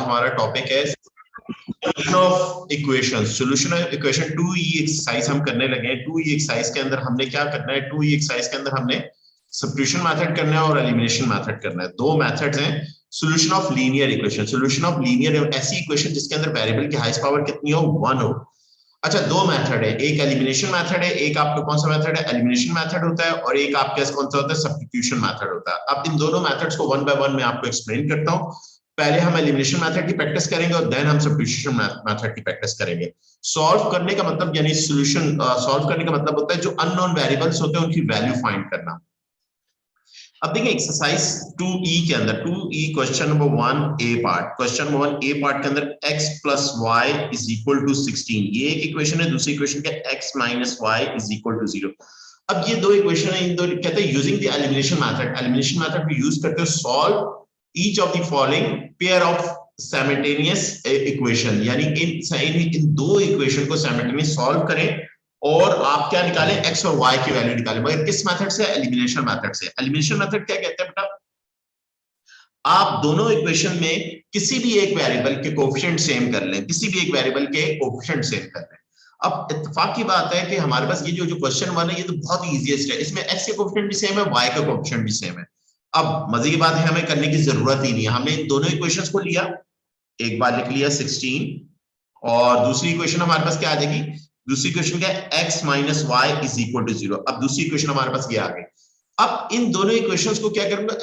हमारा टॉपिक है solution of equation. Solution of equation 2e exercise हम करने लगे हैं। 2e एक्सरसाइज के अंदर हमने क्या करना है, 2e एक्सरसाइज के अंदर हमने सब्स्टिट्यूशन मेथड करना है और एलिमिनेशन मेथड करना है। दो मेथड्स हैं। Solution of linear equation, solution of linear ऐसी इक्वेशन जिसके अंदर वेरिएबल की हाईएस्ट पावर कितनी हो, 1 हो। अच्छा, दो मेथड है, एक एलिमिनेशन मेथड है, एक आपका कौन सा मेथड है, एलिमिनेशन मेथड होता है, और एक आपके कौन सा होता है, सब्स्टिट्यूशन मेथड होता है। अब इन दोनों मेथड्स को वन बाय वन मैं आपको एक्सप्लेन करता हूं। पहले हम एलिमिनेशन मेथड की प्रैक्टिस करेंगे और देन हम सब्स्टिट्यूशन मेथड की प्रैक्टिस करेंगे। सॉल्व करने का मतलब यानी सॉल्यूशन सॉल्व करने का मतलब होता है जो अननोन वेरिएबल्स होते हैं उनकी वैल्यू फाइंड करना। अब देखिए एक्सरसाइज 2e के अंदर 2e question number 1 A part, question number 1 A part के अंदर x plus Y is equal to 16, ये एक इक्वेशन है। दूसरी इक्वेशन क्या, x minus Y is equal to 0। अब ये दो इक्वेशन है, इन दो कहते हैं using the elimination method. Elimination method भी यूज करते हो solve each of the following pair of simultaneous equation, यानी इन दो इक्वेशन को साइमल्टेनियस सॉल्व करें और आप क्या निकालें, x और y की वैल्यू निकालें, मगर किस मेथड से, एलिमिनेशन मेथड से। एलिमिनेशन मेथड क्या कहते हैं बेटा, आप दोनों इक्वेशन में किसी भी एक वेरिएबल के कोएफिशिएंट सेम कर लें, किसी भी एक वेरिएबल के कोएफिशिएंट सेम कर लें। अब इत्तेफाक की बात है कि हमारे पास ये जो क्वेश्चन 1 है ये तो बहुत इजीएस्ट है, इसमें x के कोएफिशिएंट भी सेम है, y का कोएफिशिएंट भी सेम है। अब मजे की बात है हमें करने की जरूरत ही नहीं है, हमने इन दोनों इक्वेशंस को लिया, एक बार लिख लिया 16, और दूसरी इक्वेशन हमारे पास क्या आ जाएगी, दूसरी इक्वेशन क्या है, x minus Y is equal to 0। अब दूसरी इक्वेशन हमारे पास ये आ गई। अब इन दोनों इक्वेशंस को क्या करूंगा,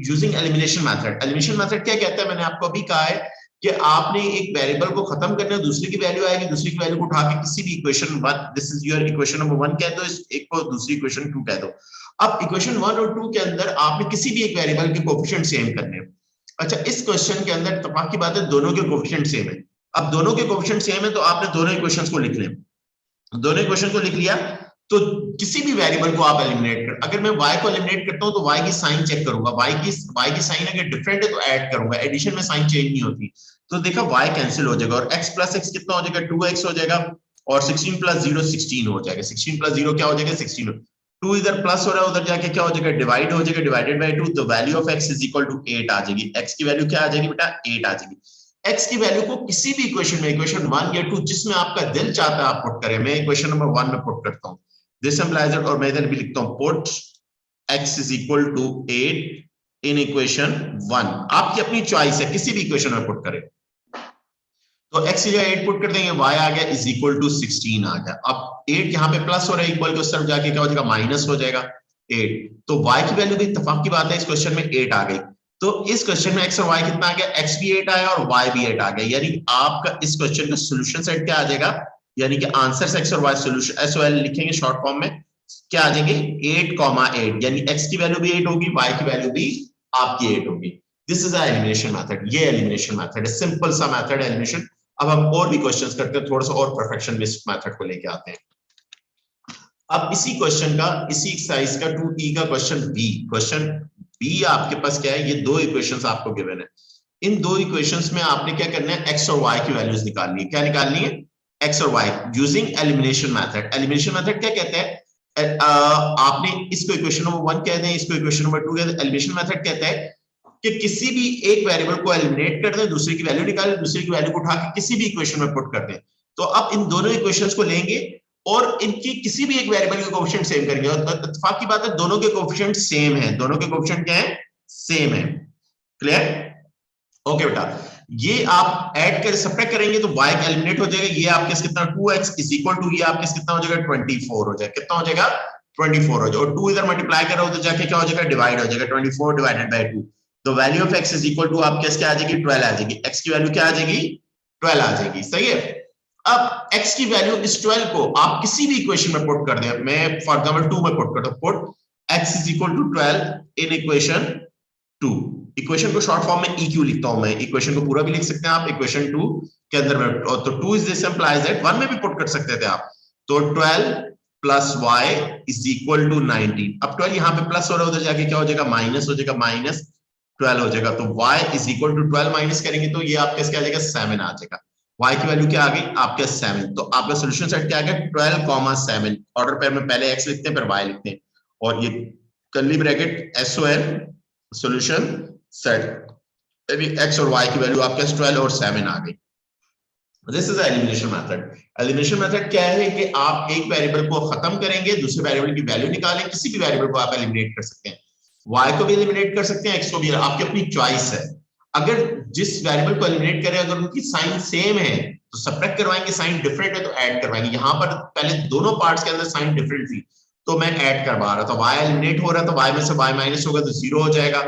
using elimination method. Elimination method क्या कहता है, मैंने आपको अभी कहा है कि आपने एक वेरिएबल को खत्म करना है, दूसरी की वैल्यू आएगी, दूसरी की वैल्यू को उठा के किसी भी equation 1, this is your equation number 1 कह दो, इस एक को दूसरी इक्वेशन 2 कह दो। अब इक्वेशन 1 और 2 के अंदर आपने किसी भी एक वेरिएबल के कोएफिशिएंट सेम करने हैं। अच्छा, इस क्वेश्चन के अंदर इत्तेफाक की बात है दोनों के कोएफिशिएंट सेम है। अब दोनों के कोएफिशिएंट सेम है तो आपने दोनों इक्वेशंस को लिख लें। दोनों इक्वेशन को लिख लिया तो किसी भी वेरिएबल को आप एलिमिनेट कर, अगर मैं y को एलिमिनेट करता हूं तो y की साइन चेक करूंगा, y की साइन अगर डिफरेंट है तो ऐड करूंगा, एडिशन में साइन चेंज नहीं होती। तो देखा y कैंसिल हो जाएगा और x प्लस x कितना हो जाएगा, 2x हो जाएगा, और 16 प्लस 0 16 हो जाएगा। 16 प्लस 0 क्या हो जाएगा, 16। 2 इधर प्लस हो रहा है, उधर जाके क्या हो जाएगा, डिवाइड हो जाएगा, डिवाइडेड बाय 2, तो value of x is equal to 8 आ जाएगी। x की वैल्यू क्या आ जाएगी बेटा, 8 आ जाएगी। x की वैल्यू को किसी भी इक्वेशन में, इक्वेशन 1 या 2 जिसमें आपका दिल चाहता है आप पुट करें। मैं इक्वेशन नंबर 1 में पुट करता हूं, दिस इंप्लाइज दैट, और मैं इधर भी लिखता हूं put x is equal to 8 in equation 1। आपकी अपनी चॉइस है, किसी भी इक्वेशन में पुट करें। तो x की जगह 8 पुट कर देंगे, y आ गया इज इक्वल टू 16 आ गया। अब 8 यहां पे प्लस हो रहा है, इक्वल के उस तरफ जाके क्या हो जाएगा, माइनस हो जाएगा 8। तो y की वैल्यू भी इत्तेफाक की बात है इस क्वेश्चन में 8 आ गई। तो इस क्वेश्चन में x और y कितना आ गया, x भी 8 आया और y भी 8 आ गया, यानी आपका इस क्वेश्चन का सॉल्यूशन सेट क्या आ जाएगा, यानी कि आंसर x और y सॉल्यूशन एसओएल लिखेंगे शॉर्ट फॉर्म में, क्या आ जाएंगे 8,8, यानी x की वैल्यू भी 8 होगी, y की वैल्यू भी आपकी 8 होगी। दिस इज एलिमिनेशन मेथड, ये एलिमिनेशन मेथड है, सिंपल सा मेथड है एलिमिनेशन। अब हम और भी क्वेश्चंस करते हैं, थोड़ा सा और परफेक्शन में इस मेथड को लेके आते हैं। अब इसी क्वेश्चन का, इसी एक्सरसाइज का 2e का क्वेश्चन बी आपके पास क्या है, ये दो इक्वेशंस आपको गिवन है। इन दो इक्वेशंस में आपने क्या करना है, x और y की वैल्यूज निकालनी है। क्या निकालनी है, x और y using elimination method. Elimination method क्या कहते हैं, आपने इसको इक्वेशन नंबर 1 कहते हैं, इसको इक्वेशन नंबर 2 कहते हैं। एलिमिनेशन मेथड कहता है कि किसी भी एक वेरिएबल को एलिमिनेट कर दें, दूसरे की वैल्यू निकालें, दूसरे की वैल्यू को उठा के किसी भी इक्वेशन में पुट कर दें। तो अब इन दोनों इक्वेशंस को लेंगे और इनकी किसी भी एक वेरिएबल के कोएफिशिएंट सेम करेंगे, और इत्तेफाक की बात है दोनों के कोएफिशिएंट सेम है, दोनों के कोएफिशिएंट क्या है, सेम है। क्लियर, ओके बेटा। ये आप ऐड कर सबट्रैक्ट करेंगे तो y एलिमिनेट हो जाएगा, ये आपके कितना 2x इज इक्वल टू, ये आपके कितना हो जाएगा 24 हो जाएगा, कितना हो जाएगा 24 हो जाएगा, और 2 इधर मल्टीप्लाई करो तो जाके क्या हो जाएगा, डिवाइड हो जाएगा, 24 डिवाइडेड बाय 2। तो value of x is equal to आपके क्या आ जाएगी, 12 आ जाएगी। x की वैल्यू क्या आ जाएगी, 12 आ जाएगी, सही है। अब x की वैल्यू इस 12 को आप किसी भी इक्वेशन में पुट कर दें, मैं फॉर एग्जांपल 2 में पुट करता हूं, put x is equal to 12 in equation 2। Equation को शॉर्ट फॉर्म में EQ लिखता हूं मैं, इक्वेशन को पूरा भी लिख सकते हैं आप इक्वेशन 2 के अंदर में, तो 2 इज दिस इंप्लाइज दैट 1 में भी पुट कर सकते थे आप। तो 12 plus y is equal to 19। अब 12 यहां पे प्लस हो रहा है, उधर जाके क्या हो जाएगा, माइनस हो जाएगा, माइनस 12 हो जाएगा। तो y is equal to 12 minus करेंगे तो ये आपके क्या आ जाएगा, 7 आ जाएगा। y की वैल्यू क्या आ गई आपके 7। तो आपका सॉल्यूशन सेट क्या आ गया, 12,7। ऑर्डर पे में पहले x लिखते हैं फिर y लिखते हैं, और ये curly bracket SOL solution set. X और वाई की वैल्यू आपके 12 और 7 आ गई। This is elimination method. Elimination method क्या है कि आप एक वेरिएबल को खत्म करेंगे, दूसरे वेरिएबल की वैल्यू निकालें, किसी भी वेरिएबल को आप एलिमिनेट कर सकते हैं, y को भी एलिमिनेट कर सकते हैं, x को भी, आपकी अपनी चॉइस है। अगर जिस वेरिएबल को एलिमिनेट करें अगर उनकी साइन सेम है तो सबट्रैक्ट करवाएंगे, साइन डिफरेंट है तो ऐड करवाएंगे। यहां पर पहले दोनों पार्ट्स के अंदर साइन डिफरेंट थी तो मैं ऐड करवा रहा था, y एलिमिनेट हो रहा था, y में से y माइनस होगा तो 0 हो जाएगा,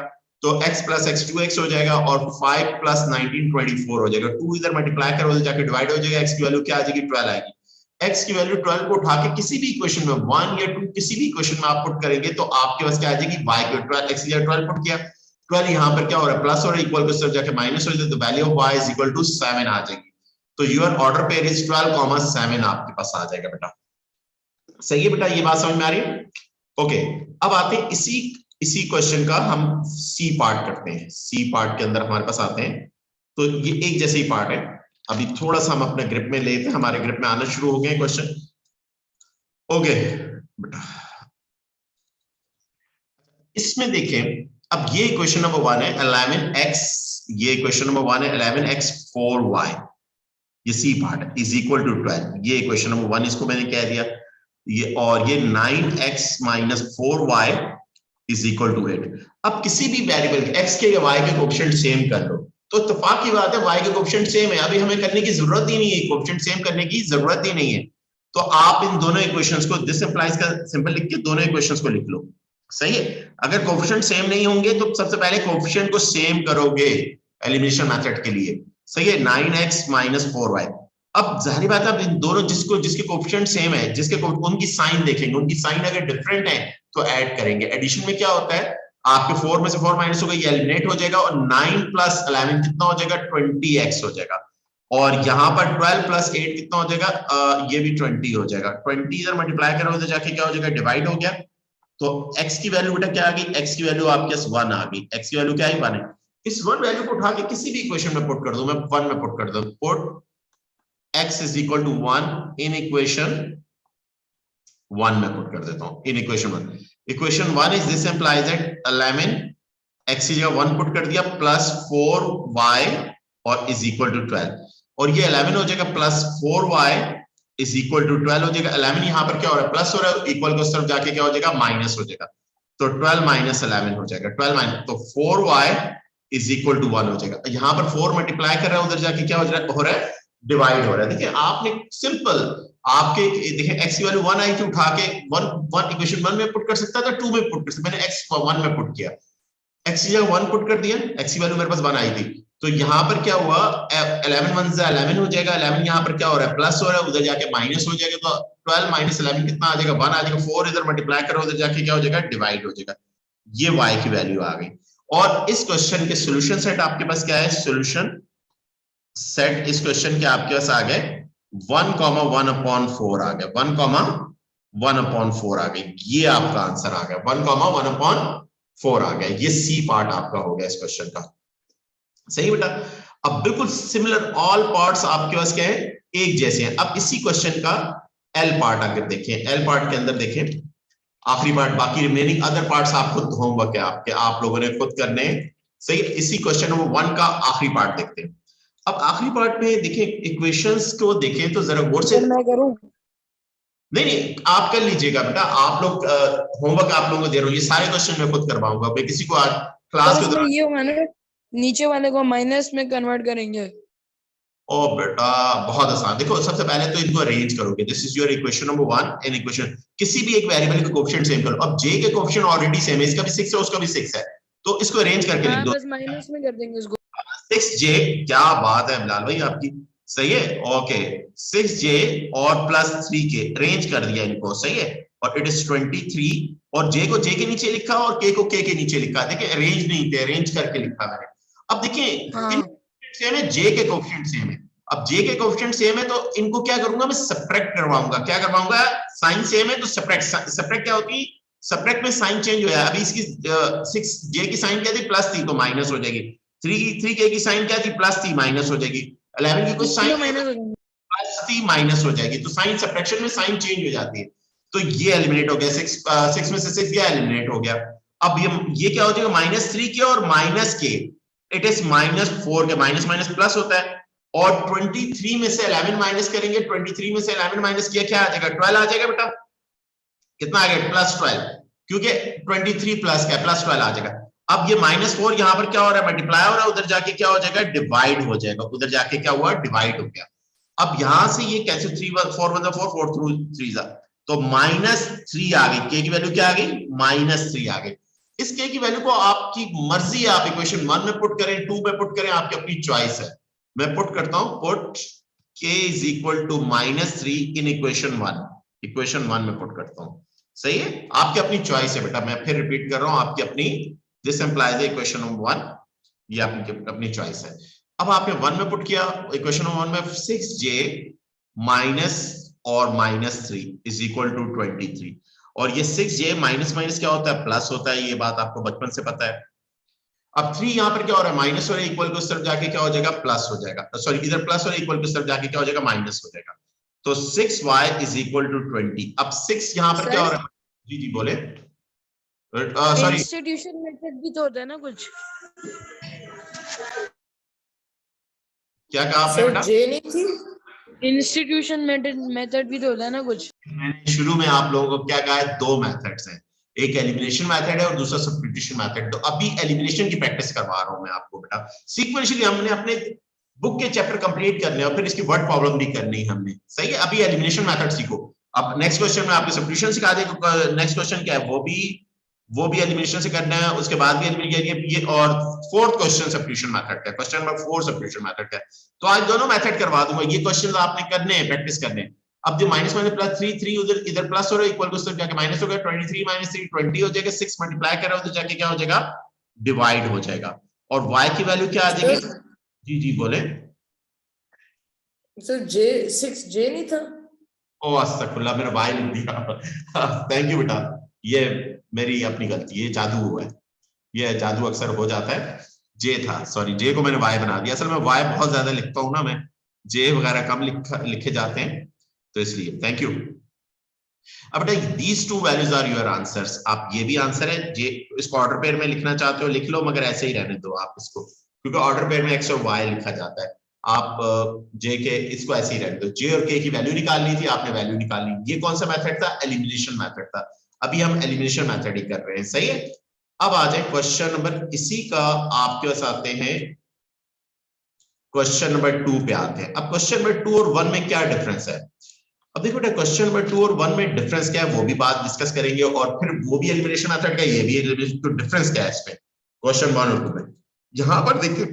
तो x प्लस x 2x हो जाएगा और 5 प्लस 19 24 हो जाएगा। 2 इधर मल्टीप्लाई करो जाके डिवाइड हो जाएगा, x की वैल्यू क्या आ जाएगी 12 आएगी। x की वैल्यू 12 को उठा के किसी भी इक्वेशन में 1 या 2 किसी भी इक्वेशन में आप पुट करेंगे तो आपके पास क्या आ जाएगी y की 12, x की जगह 12 पुट किया, 12 यहाँ पर क्या हो रहा है प्लस और इक्वल को सिर्फ जाके माइनस हो जाए तो value of y is equal to 7 आ जाएगी। तो योर ऑर्डर पेयर इज 12, 7 आपके पास आ जाएगा बेटा। सही है बेटा, ये बात समझ में आ रही है? ओके, अब आते हैं इसी क्वेश्चन का हम सी पार्ट करते हैं। सी पार्ट के अंदर हमारे पास आते हैं तो ये एक जैसे ही पार्ट है। अभी थोड़ा सा हम अपने ग्रिप में लेते हैं, हमारे ग्रिप में आना शुरू हो गए क्वेश्चन। ओके बेटा, इसमें देखें अब ये क्वेश्चन नंबर 1 है 11x, ये क्वेश्चन नंबर 1 है 11x 4y, ये सी पार्ट है इज इक्वल टू 12, ये क्वेश्चन नंबर 1 इसको मैंने कह दिया ये, और ये 9x minus 4y is equal to 8। अब किसी भी वेरिएबल x के या y के कोएफिशिएंट सेम कर लो तो इत्तेफाक की बात है y के कोएफिशिएंट सेम है, अभी हमें करने की जरूरत ही नहीं है, कोएफिशिएंट सेम करने की जरूरत ही नहीं है। तो आप इन दोनों इक्वेशंस को, दिस इंप्लाइज का सिंपल लिख के दोनों इक्वेशंस को लिख लो। सही है, अगर कोएफिशिएंट सेम नहीं होंगे तो सबसे पहले कोएफिशिएंट को सेम करोगे एलिमिनेशन मेथड के लिए। सही है, 9x माइनस 4y। अब जाहिर बात है अब इन दोनों जिसके कोएफिशिएंट सेम है, उनकी साइन देखेंगे, उनकी साइन अगर डिफरेंट है तो ऐड करेंगे। एडिशन में क्या होता है, आपके 4 में से 4 माइनस होगा, ये एलिमिनेट हो जाएगा और 9 प्लस 11 कितना हो जाएगा 20x हो जाएगा, और यहाँ पर 12 प्लस 8 कितना हो जाएगा ये भी 20 हो जाएगा। 20 इधर मल्टीप्लाई करो तो जाके क्या हो जाएगा डिवाइड हो गया, तो x की वैल्यू बेटा क्या आ गई, x की वैल्यू आपके पास 1 आ गई। x की वैल्यू क्या आई 1 है, इस 1 वैल्यू को उठा के किसी भी इक्वेशन में पुट कर दो, मैं 1 में पुट कर दूं, put x is equal to 1 in equation 1 में पुट कर देता हूं, in equation 1। equation 1 is this implies that 11 x की जगह 1 पुट कर दिया प्लस 4y और is equal to 12, और ये 11 हो जाएगा plus 4y is equal to 12 हो जाएगा। 11 यहां पर क्या हो रहा है प्लस हो रहा है, इक्वल को उस तरफ जाके क्या हो जाएगा माइनस हो जाएगा, तो 12 माइनस 11 हो जाएगा, 12 माइनस, तो 4y is equal to 1 हो जाएगा। यहां पर 4 मल्टीप्लाई कर रहा है, उधर जाके क्या हो रहा है डिवाइड हो रहा है। देखिए आपने सिंपल आपके देखिए x की वैल्यू 1 आई थी, उठा के 1 इक्वेशन 1 में पुट कर सकता था, 2 में पुट कर सकता, मैंने x को 1 में पुट किया, x की जगह 1 पुट कर दिया, x की वैल्यू मेरे पास 1 आई थी, तो यहां पर क्या हुआ 11 1 से 11 हो जाएगा, 11 यहां पर क्या हो रहा है प्लस हो रहा है, उधर जाके माइनस हो जाएगा, तो 12 माइनस 11 कितना आ जाएगा 1 आ जाएगा, 4 इधर मल्टीप्लाई करो उधर जाके क्या हो जाएगा डिवाइड हो जाएगा, ये y की वैल्यू आ गई। और इस क्वेश्चन के सॉल्यूशन सेट आपके पास क्या है, सॉल्यूशन सेट इस क्वेश्चन के आपके पास आ गए 1,1/4 आ गया, 1,1/4 आ गई, ये आपका आंसर आ गया 1,1/4 आ गया, ये सी पार्ट आपका हो गया इस क्वेश्चन का। सही बेटा, अब बिल्कुल सिमिलर ऑल पार्ट्स आपके पास क्या है एक जैसे हैं। अब इसी क्वेश्चन का एल पार्ट अगर देखें, एल पार्ट के अंदर देखें आखिरी पार्ट, बाकी रिमेनिंग अदर पार्ट्स आप खुद होमवर्क है आपके, आप लोगों ने खुद करने। सही, इसी क्वेश्चन नंबर 1 का आखिरी पार्ट देखते हैं। अब आखिरी पार्ट में देखें इक्वेशंस को देखें तो जरा गौर से, मैं करूं? नहीं आप कर लीजिएगा बेटा, आप लोग होमवर्क आप लोगों को दे रहा हूँ, ये सारे क्वेश्चन मैं खुद करवाऊंगा, मैं किसी को आज क्लास के दौरान ये होगा ना नीचे वाले को माइनस में कन्वर्ट करेंगे। ओ बेटा बहुत आसान, देखो सबसे पहले तो इनको अरेंज करोगे, this is your equation number 1 in equation, किसी भी एक वेरिएबल के कोएफिशिएंट सेम करो। अब j के कोएफिशिएंट ऑलरेडी सेम है, इसका भी 6 है उसका भी 6 है, तो इसको अरेंज करके लिख दो, बस माइनस में कर देंगे इसको। 6j, क्या बात है बिलाल भाई आपकी, सही है, ओके 6j और प्लस 3k अरेंज कर दिया इनको, सही है, और इट इज 23, और j को j के नीचे लिखा और k को k के नीचे लिखा, देखिए अरेंज नहीं थे, अरेंज करके लिखा मैंने। अब देखिए सेम है, j के कोएफिशिएंट सेम है, अब j के कोएफिशिएंट सेम है तो इनको क्या करूंगा मैं सबट्रैक्ट करवाऊंगा, क्या करवाऊंगा, साइन सेम है तो सबट्रैक्ट क्या होती है, सबट्रैक्ट में साइन चेंज हो जाए, अभी इसकी 6j की साइन क्या थी प्लस थी तो माइनस हो जाएगी, 3k की साइन क्या थी प्लस थी माइनस हो जाएगी, 11 की कुछ साइन प्लस थी माइनस हो जाएगी, तो साइन सबट्रैक्शन में साइन चेंज हो जाती है, तो ये एलिमिनेट हो गया, 6 में से 6 गया एलिमिनेट हो गया। अब ये क्या हो जाएगा -3k और -k, इट इज -4 के माइनस माइनस प्लस होता है, और 23 में से 11 माइनस करेंगे, 23 में से 11 माइनस किया क्या आ जाएगा, 12 आ जाएगा बेटा, कितना आ गया +12, क्योंकि 23 प्लस क्या +12 आ जाएगा। अब ये -4 यहाँ पर क्या हो रहा है, मल्टीप्लाई हो रहा है, उधर जाके क्या हो जाएगा, डिवाइड हो जाएगा, उधर जाके क्या हुआ, डिवाइड हो गया। अब यहां से ये कैसे 3 4 1 4 4 थ्रू 3 तो -3 आ गई, के की वैल्यू क्या आ गई, -3 आ गई। इस के की वैल्यू को आपकी मर्जी है, आप इक्वेशन 1 में पुट करें, 2 में पुट करें, आपकी अपनी चॉइस है। मैं पुट करता हूं, put k is equal to -3 in equation 1 में पुट करता हूं, सही है, आपकी अपनी चॉइस है बेटा, मैं फिर रिपीट कर रहा हूं, आपकी अपनी, दिस इंप्लाइज इक्वेशन नंबर 1, ये आपकी अपनी चॉइस है। अब आपने 1 में पुट किया, इक्वेशन नंबर 1 में 6j माइनस और -3 इज इक्वल टू 23, और ये 6j माइनस माइनस क्या होता है, प्लस होता है, ये बात आपको बचपन से पता है। अब 3 यहां पर क्या हो रहा है, माइनस हो रहा है, इक्वल को उस तरफ जाके क्या हो जाएगा, प्लस हो जाएगा, सॉरी इधर प्लस हो रहा है, इक्वल को उस तरफ जाके क्या हो जाएगा, माइनस हो जाएगा। तो 6y इज इक्वल टू 20। अब 6 यहां पर क्या हो रहा है, जी जी बोले, सॉरी इंस्टीट्यूशन मेथड भी तो होता है ना कुछ, क्या कहा आपने बेटा, जे नहीं थी, इंस्टीट्यूशन मेथड भी तो होता है ना कुछ। मैंने शुरू में आप लोगों को क्या कहा है, 2 मेथड्स हैं, एक एलिमिनेशन मेथड है और दूसरा सब्स्टिट्यूशन मेथड। तो अभी एलिमिनेशन की प्रैक्टिस करवा रहा हूं मैं आपको बेटा, सीक्वेंशियली हमने अपने बुक के चैप्टर कंप्लीट करने और फिर इसकी वर्ड प्रॉब्लम भी करनी है हमने, सही है। अभी एलिमिनेशन मेथड सीखो, अब नेक्स्ट क्वेश्चन में आपको सब्स्टिट्यूशन सिखा देगा, नेक्स्ट क्वेश्चन क्या है, वो भी एलिमिनेशन से करना है, उसके बाद भी एलिमिनेशन, ये और फोर्थ क्वेश्चन सब्स्टिट्यूशन मेथड का, क्वेश्चन नंबर 4 सब्स्टिट्यूशन मेथड का। तो आज दोनों मेथड करवा दूंगा, ये क्वेश्चन आपने करने हैं, प्रैक्टिस करने हैं। अब जो माइनस माइनस प्लस 3 3 उधर इधर प्लस हो रहा है, इक्वल को उधर जाके माइनस हो गया, 23 माइनस 3 20 हो जाएगा, 6 मल्टीप्लाई कर रहा है उधर जाके क्या हो जाएगा, डिवाइड हो जाएगा, और y की वैल्यू क्या आ जाएगी, जी जी बोले, सर जे 6j नहीं था, ओ अस्तगफुरुल्लाह, मेरा y लिख दिया, थैंक यू बेटा, ये मेरी अपनी गलती, ये जादू हुआ है, ये जादू अक्सर हो जाता है, जे था, सॉरी जे को मैंने y बना दिया, असल में y बहुत ज्यादा लिखता हूं ना मैं, जे वगैरह कम लिखे जाते हैं, तो इसलिए थैंक यू। अब बेटा these two values are your answers, आप ये भी आंसर है, जे इसको ऑर्डर पेयर में लिखना चाहते हो लिख लो, मगर ऐसे ही रहने दो आप इसको, क्योंकि ऑर्डर पेयर में x और y लिखा जाता है, आप जे के इसको ऐसे ही रहने दो, जे और के की वैल्यू निकालनी थी, आपने वैल्यू निकाली, ये कौन सा मेथड था, एलिमिनेशन मेथड था, अभी हम एलिमिनेशन मेथड ही कर रहे हैं, सही है। अब आ जाए क्वेश्चन नंबर, इसी का आपके पास आते हैं क्वेश्चन नंबर 2 पे आते हैं। अब क्वेश्चन नंबर 2 और 1 में क्या डिफरेंस है, अब देखो बेटा क्वेश्चन नंबर 2 और 1 में डिफरेंस क्या है वो भी बात डिस्कस करेंगे, और फिर वो भी एलिमिनेशन मेथड का, ये भी एलिमिनेशन, तो डिफरेंस क्या है इसमें क्वेश्चन 1 और 2 में। यहां पर देखिए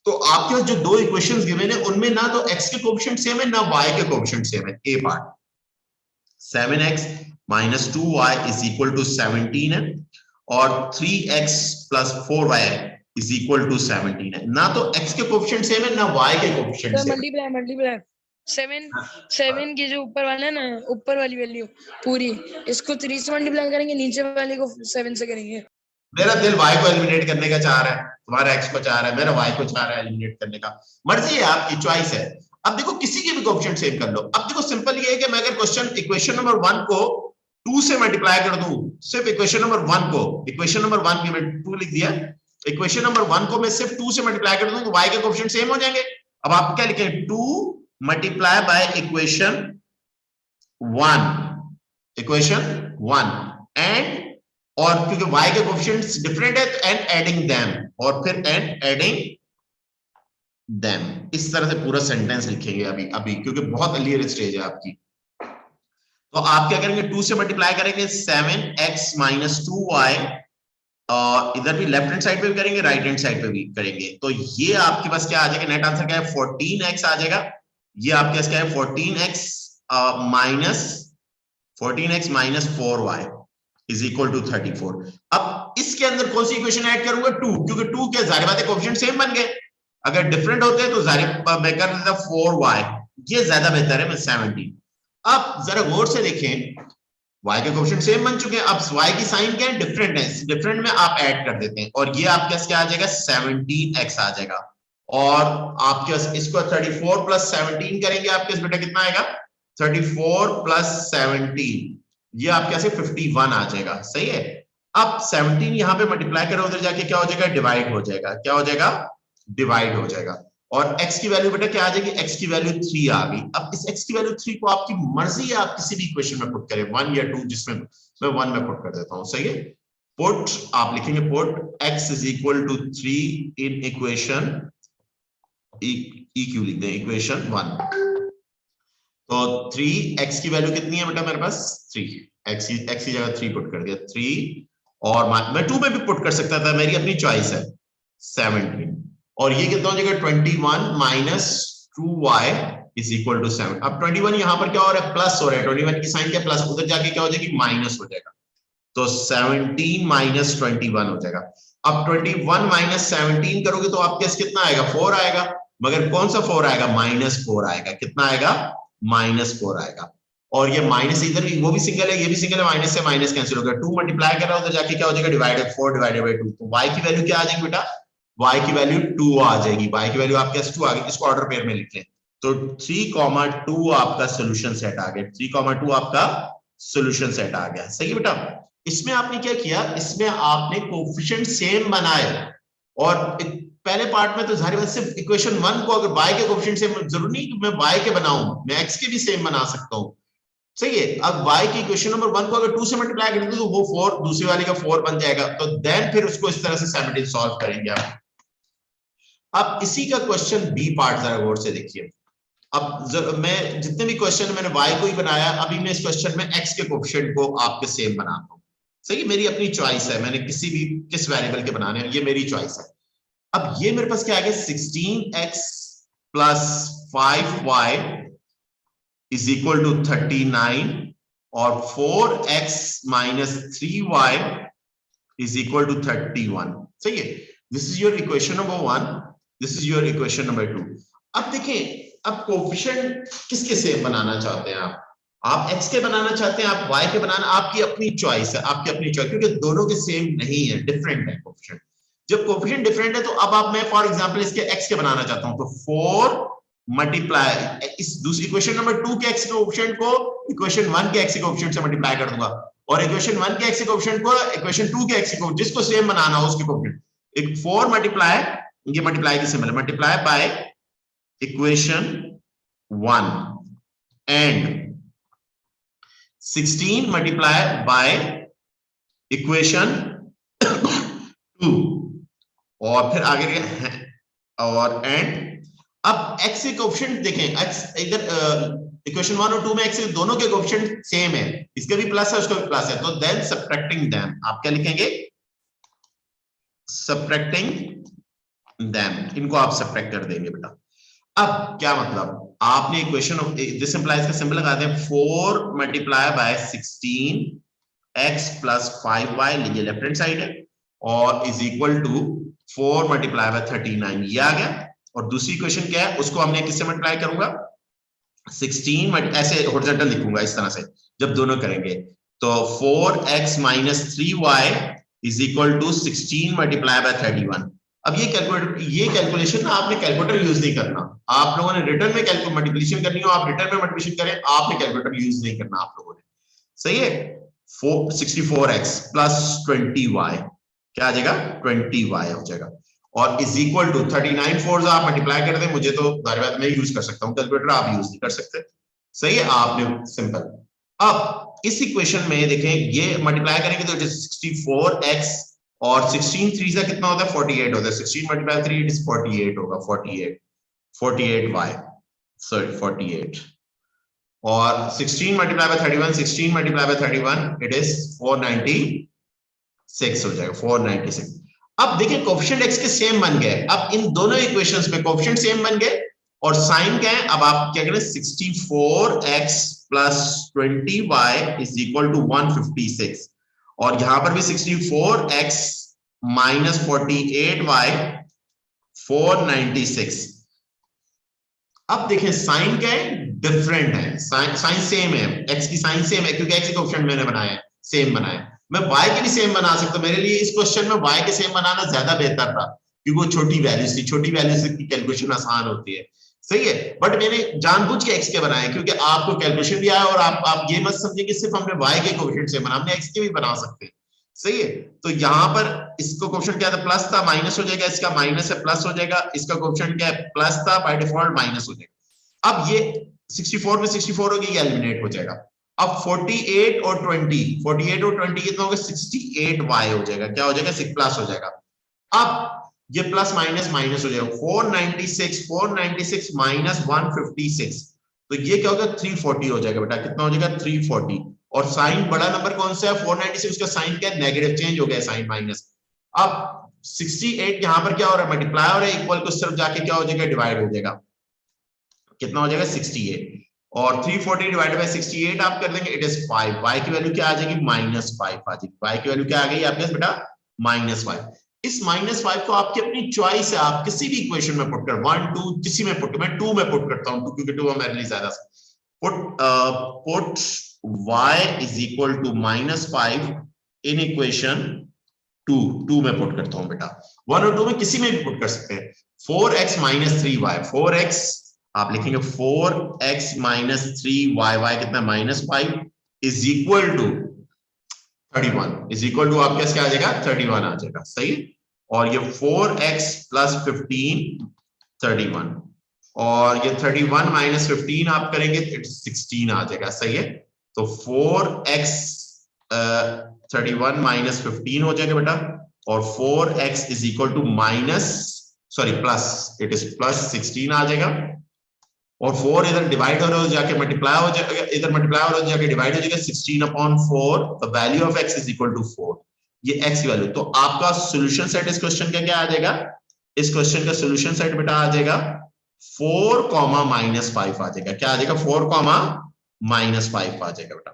तो आपके पास जो दो इक्वेशंस गिवन है उनमें ना तो x के कोएफिशिएंट सेम है ना y के कोएफिशिएंट सेम है, ए पार्ट 7x - 2y = 17 है, और 3x + 4y = 17 है, ना तो x के कोएफिशिएंट सेम है ना y के कोएफिशिएंट तो सेम है। मल्टीप्लाई 7 की जो ऊपर वाला है ना, ऊपर वाली वैल्यू पूरी, इसको 3 से मल्टीप्लाई करेंगे, नीचे वाले को 7 से करेंगे। मेरा दिल y को एलिमिनेट करने का चाह रहा है, तुम्हारा x को चाह रहा है, मेरा y को चाह रहा है एलिमिनेट करने का, मर्जी है आपकी, चॉइस है। अब देखो किसी के भी कोएफिशिएंट सेव कर लो, अब देखो सिंपल ये है कि मैं अगर इक्वेशन नंबर 1 को 2 से मल्टीप्लाई कर दूं, सिर्फ इक्वेशन नंबर 1 को, इक्वेशन नंबर 1 की मैं 2 लिख दिया, इक्वेशन नंबर 1 को मैं सिर्फ 2 से मल्टीप्लाई कर दूं तो y के कोएफिशिएंट सेम हो जाएंगे। अब आप क्या लिखें, 2 मल्टीप्लाई बाय इक्वेशन 1 एंड, और क्योंकि y के कोएफिशिएंट्स डिफरेंट है तो एंड एडिंग देम, और फिर एंड एडिंग देम, इस तरह से पूरा सेंटेंस लिखेंगे अभी क्योंकि बहुत अर्ली स्टेज है आपकी। तो आप क्या करेंगे, 2 से मल्टीप्लाई करेंगे 7x - 2y, इधर भी लेफ्ट हैंड साइड पे भी करेंगे, राइट हैंड साइड पे भी करेंगे, तो ये आपके पास क्या आ जाएगा, नेट आंसर क्या है 14x आ जाएगा, ये आपके पास क्या है 14x - 4y = 34। अब इसके अंदर कौन सी इक्वेशन ऐड करूंगा, 2, क्योंकि 2 के जाहिर बात है कोएफिशिएंट सेम बन गए, अगर डिफरेंट होते हैं तो जाहिर मैं कर देता 4y, ये ज्यादा बेहतर है, मैं 17। अब जरा गौर से देखें, y के कोएफिशिएंट सेम बन चुके हैं, अब y की साइन क्या है, डिफरेंट है, डिफरेंट में आप ऐड कर देते हैं, और ये आपके पास क्या आ जाएगा 17x आ जाएगा, और आपके पास इसको 34 + 17 करेंगे, आपके पास बेटा कितना आएगा 34 + 17, ये आपके पास 51 आ जाएगा, सही है। अब 17 यहां पे मल्टीप्लाई करो, उधर जाके क्या हो जाएगा, डिवाइड हो जाएगा, क्या हो जाएगा डिवाइड हो जाएगा और x की वैल्यू बेटा क्या आ जाएगी, x की वैल्यू 3 आ गई। अब इस x की वैल्यू 3 को आपकी मर्जी है आप किसी भी इक्वेशन में पुट करें, 1 या 2, जिसमें मैं 1 में पुट कर देता हूं, सही है। पुट आप लिखेंगे put x is equal to 3 in equation EQ लिख दें, इक्वेशन 1। तो 3x की वैल्यू कितनी है बेटा मेरे पास 3, x की जगह 3 पुट कर दिया 3, और मैं 2 में भी पुट कर सकता था, मेरी अपनी चॉइस है 17, और ये कितना हो जाएगा 21 minus 2y is equal to 7। अब 21 यहां पर क्या हो रहा है, प्लस हो रहा है, 21 की साइन क्या प्लस, उधर जाके क्या हो जाएगी माइनस हो जाएगा, तो 17 माइनस 21 हो जाएगा। अब 21 माइनस 17 करोगे तो आपके पास कितना आएगा 4 आएगा, मगर कौन सा 4 आएगा, -4 आएगा, कितना आएगा -4 आएगा। और ये माइनस इधर भी, वो भी सिंगल है ये भी सिंगल है, माइनस से माइनस कैंसिल हो गया, 2 मल्टीप्लाई कर रहा हूं तो जाके क्या हो जाएगा डिवाइडेड 4 डिवाइडेड बाय 2, तो y की वैल्यू क्या आ जाएगी बेटा, y की वैल्यू 2 आ जाएगी, y की वैल्यू आपके पास 2 आ गई, इसको ऑर्डर पेयर में लिख लें, तो 3,2 आपका सॉल्यूशन सेट आ गया, 3,2 आपका सॉल्यूशन सेट आ गया, सही है बेटा। इसमें आपने क्या किया, इसमें आपने कोएफिशिएंट सेम बनाए, और पहले पार्ट में तो जाहिर बात सिर्फ इक्वेशन 1 को अगर y के कोएफिशिएंट सेम, जरूरी नहीं कि मैं y के बनाऊं, मैं x के भी सेम बना सकता हूं, सही है। अब y की इक्वेशन नंबर 1 को अगर 2 से मल्टीप्लाई करेंगे तो वो 4 दूसरी वाली का 4 बन जाएगा, तो देन फिर उसको इस तरह से सिमिलरिटी सॉल्व करेंगे आप। अब इसी का क्वेश्चन बी पार्ट जरा गौर से देखिए। अब मैं जितने भी क्वेश्चन मैंने y को ही बनाया, अभी मैं इस क्वेश्चन में x के कोएफिशिएंट को आपके सेम बनाता हूं, सही है, मेरी अपनी चॉइस है, मैंने किस वेरिएबल के बनाने हैं ये मेरी चॉइस है। अब ये मेरे पास क्या आ गया 16x plus 5y is equal to 39 और 4x minus 3y is equal to 31, सही है। This is your equation number 1, this is your equation number 2। अब देखिए, अब कोएफिशिएंट किसके सेम बनाना चाहते हैं आप x के बनाना चाहते हैं, आप y के बनाना, आपकी अपनी चॉइस है, आपकी अपनी चॉइस, क्योंकि दोनों के सेम नहीं है, डिफरेंट है कोएफिशिएंट। जब कोएफिशिएंट डिफरेंट है तो अब आप, मैं फॉर एग्जांपल इसके x के बनाना चाहता हूं, तो 4 मल्टीप्लाई इस दूसरी इक्वेशन नंबर 2 के x के कोएफिशिएंट को इक्वेशन 1 के x के कोएफिशिएंट से मल्टीप्लाई कर दूंगा, और इक्वेशन 1 के x के कोएफिशिएंट को इक्वेशन 2 के x के कोएफिशिएंट, जिसको सेम बनाना हो उसके कोएफिशिएंट, एक 4 मल्टीप्लाई, ये मल्टीप्लाई की सिंबल है, multiply by equation 1 and 16 multiply by equation 2, और फिर आगे और एंड। अब x के कोएफिशिएंट देखें, x इधर इक्वेशन 1 और 2 में x दोनों के कोएफिशिएंट सेम है, इसके भी प्लस है उसका भी प्लस है, तो देन सब्ट्रैक्टिंग देम, आप क्या लिखेंगे सब्ट्रैक्टिंग देम, इनको आप सब्ट्रैक्ट कर देंगे बेटा। अब क्या मतलब, आपने इक्वेशन दिस इंप्लाइज का सिंबल लगा दें, 4 multiply bye 16x plus 5y, लीजिए लेफ्ट हैंड साइड है, और is equal to 4 multiply by 39, ये आ गया। और दूसरी इक्वेशन क्या है, उसको हमने किससे मल्टीप्लाई करूंगा 16, ऐसे हॉरिजॉन्टल लिखूंगा इस तरह से जब दोनों करेंगे, तो 4x minus 3y is equal to 16 multiply by 31। अब ये कैलकुलेशन ना आपने कैलकुलेटर यूज नहीं करना, आप लोगों ने रिटर्न में मल्टीप्लिकेशन करनी हो, आप रिटर्न में मल्टीप्लिकेशन करें, आपने कैलकुलेटर यूज नहीं करना आप लोगों ने, सही है। 64x प्लस 20y क्या आ जाएगा 20y हो जाएगा, और इज इक्वल टू 39 4 आप मल्टीप्लाई कर दें, मुझे तो जाहिर बात मैं यूज कर सकता हूं कैलकुलेटर, आप यूज नहीं कर सकते, सही है, आपने सिंपल। अब इस इक्वेशन में देखें, ये मल्टीप्लाई करेंगे तो 64x और 16 3 से कितना होता है 48 होता है, 16 मल्टीप्लाई 3 इट इज 48 होगा, 48y सॉरी 48, और 16 multiply by 31, 16 multiply by 31 it is 496 हो जाएगा, 496। अब देखिए कोएफिशिएंट x के सेम बन गए, अब इन दोनों इक्वेशंस में कोएफिशिएंट सेम बन गए, और साइन क्या है, अब आप क्या करें 64x plus 20y is equal to 156, और यहां पर भी 64x माइनस 48y 496। अब देखें साइन क्या है, डिफरेंट है, साइन सेम है, x की साइन सेम है क्योंकि x के कोएफिशिएंट मैंने बनाया है, सेम बनाया है, मैं y के भी सेम बना सकता हूं, मेरे लिए इस क्वेश्चन में y के सेम बनाना ज्यादा बेहतर था क्योंकि वो छोटी वैल्यूज थी, छोटी वैल्यूज की कैलकुलेशन आसान होती है, सही है। बट मैंने जानबूझ के x के बनाए क्योंकि आपको कैलकुलेशन भी आया, और आप ये मत समझिए कि सिर्फ हमने y के कोएफिशिएंट से बना, हमने x के भी बना सकते हैं, सही है। तो यहाँ पर इसको कोएफिशिएंट क्या था, प्लस था, माइनस हो जाएगा, इसका माइनस है प्लस हो जाएगा, इसका कोएफिशिएंट क्या है, प्लस था, बाय डिफॉल्ट माइनस हो जाएगा। अब ये 64 में 64 होगी, ये एलिमिनेट हो जाएगा। अब 48 और 20 कितना होगा, 68y हो जाएगा, क्या हो जाएगा, 6 प्लस हो जाएगा। अब ये प्लस माइनस माइनस हो जाएगा, 496 माइनस 156, तो ये क्या होगा, 340 हो जाएगा बेटा, कितना हो जाएगा, 340। और साइन बड़ा नंबर कौन सा है, 496 का साइन क्या है, नेगेटिव चेंज हो गया साइन माइनस। अब 68 यहां पर क्या हो रहा है, मल्टीप्लाई हो रहा है, इक्वल को सिर्फ जाके क्या हो जाएगा, डिवाइड हो जाएगा, कितना हो जाएगा, 68। और 340 डिवाइडेड बाय 68 आप कर देंगे, इट इज 5, y की वैल्यू क्या आ जाएगी, -5 आ जाएगी, y की वैल्यू क्या आ गई आपके पास बेटा, -5। इस -5 को आपकी अपनी चॉइस है, आप किसी भी इक्वेशन में पुट कर, 1 2 किसी में पुट, मैं 2 में पुट करता हूं, क्योंकि 2 मेरे लिए ज्यादा, put y is equal to -5 in equation 2 में पुट करता हूं बेटा, 1 और 2 में किसी में भी पुट कर सकते हैं। 4x - 3y, 4x आप लिखेंगे 4x - 3y, कितना -5 is equal to 31, is equal to आपके पास क्या आ जाएगा, 31 आ जाएगा, सही। और ये 4x + 15 31, और ये 31 - 15 आप करेंगे, 16 आ जाएगा, सही है। तो 4x 31 - 15 हो जाएगा बेटा, और 4x is equal two plus, it is +16 आ जाएगा। और 4 इधर डिवाइड हो रहा है, जाके मल्टीप्लाई हो जाएगा, इधर मल्टीप्लाई हो रहा है, जाके डिवाइड हो जाएगा, 16/4, the value of x is equal to 4, ये x की वैल्यू। तो आपका सॉल्यूशन सेट इस क्वेश्चन का क्या आ जाएगा, इस क्वेश्चन का सॉल्यूशन सेट बेटा आ जाएगा 4, -5 आ जाएगा, क्या आ जाएगा, 4, -5 आ जाएगा बेटा।